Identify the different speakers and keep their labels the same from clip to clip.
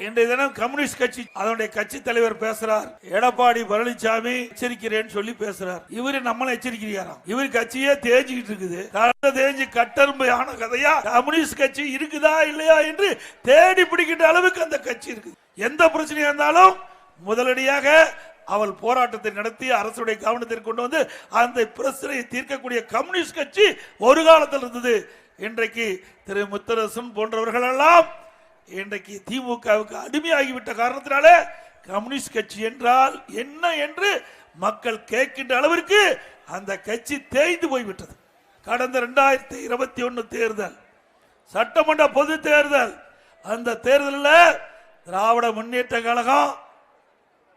Speaker 1: இன்றைய தினம் கம்யூனிஸ்ட் கட்சி அதனுடைய கட்சி தலைவர் பேசுறார். எடப்பாடி பழனிசாமி எச்சரிக்கிறேன்னு சொல்லி பேசுறார். இவரு நம்மள எச்சரிக்கிறாராம். இவரு கட்சியே தேஞ்சிக்கிட்டு இருக்குது. தேஞ்சு கட்டரும்பு ஆன கதையா கம்யூனிஸ்ட் கட்சி இருக்குதா இல்லையா என்று தேடி பிடிக்கின்ற அளவுக்கு அந்த கட்சி இருக்குது. எந்த பிரச்சனையா இருந்தாலும் முதலடியாக அவள் போராட்டத்தை நடத்தி அரசுடைய கவனத்திற்கு கொண்டு வந்து அந்த பிரச்சனையை தீர்க்கக்கூடிய கம்யூனிஸ்ட் கட்சி ஒரு காலத்தில் இருந்தது. இன்றைக்கு திரு முத்தரசன் போன்றவர்கள் எல்லாம் இன்றைக்கு திமுகவுக்கு அடிமையாகிவிட்ட காரணத்தினால கம்யூனிஸ்ட் கட்சி என்றால் என்ன என்று மக்கள் கேட்கின்ற அளவிற்கு அந்த கட்சி தேய்ந்து போய்விட்டது. கடந்த 2021 தேர்தல், சட்டமன்ற பொது தேர்தல், அந்த தேர்தலில் திராவிட முன்னேற்ற கழகம்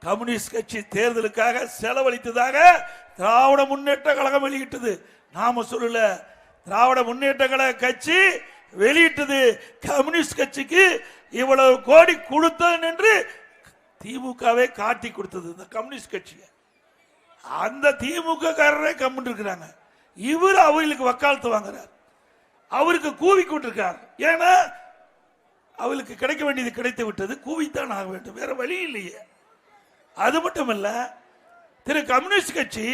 Speaker 1: கம்யூனிஸ்ட் கட்சி தேர்தலுக்காக செலவழித்ததாக திராவிட முன்னேற்ற கழகம் வெளியிட்டது. நாம சொல்லல, திராவிட முன்னேற்ற கழக கட்சி வெளியிட்டது. கம்யூனிஸ்ட் கட்சிக்கு இவ்வளவு கோடி கொடுத்தது என்று திமுகவை காட்டி கொடுத்தது இந்த கம்யூனிஸ்ட் கட்சி. அந்த திமுக காரரே கம்முன்னு இருக்கிறாங்க. இவர் அவர்களுக்கு வக்காலத்து வாங்குறார், அவருக்கு கூவி கொண்டிருக்கார். ஏன்னா அவளுக்கு கிடைக்க வேண்டியது கிடைத்து விட்டது, கூவித்தான் ஆக வேண்டும், வேற வழி இல்லையே. அது மட்டுமல்ல, திரு கம்யூனிஸ்ட் கட்சி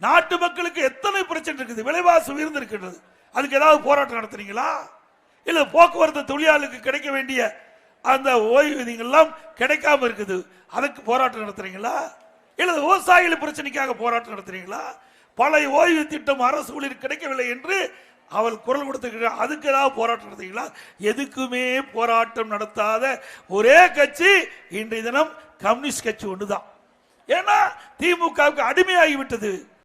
Speaker 1: நாட்டு மக்களுக்கு எத்தனை பிரச்சனை இருக்குது, விலைவாசி உயர்ந்திருக்கின்றது. அதுக்கு ஏதாவது போராட்டம் நடத்துறீங்களா? இல்ல போக்குவரத்து தொழிலாளருக்கு கிடைக்க வேண்டிய அந்த ஓய்வூதியங்கள்லாம் கிடைக்காம இருக்குது, அதுக்கு போராட்டம் நடத்துறீங்களா? இல்ல விவசாயிகள் பிரச்சனைக்காக போராட்டம் நடத்துறீங்களா? பழைய ஓய்வு திட்டம் அரசு ஊழியர் கிடைக்கவில்லை என்று அவள் குரல் கொடுத்திருக்கிறார், அதுக்கு ஏதாவது போராட்டம் நடத்துறீங்களா? எதுக்குமே போராட்டம் நடத்தாத ஒரே கட்சி இன்றைய தினம் கம்யூனிஸ்ட் கட்சி ஒன்றுதான். ஏன்னா திமுகவுக்கு அடிமையாகிவிட்டது.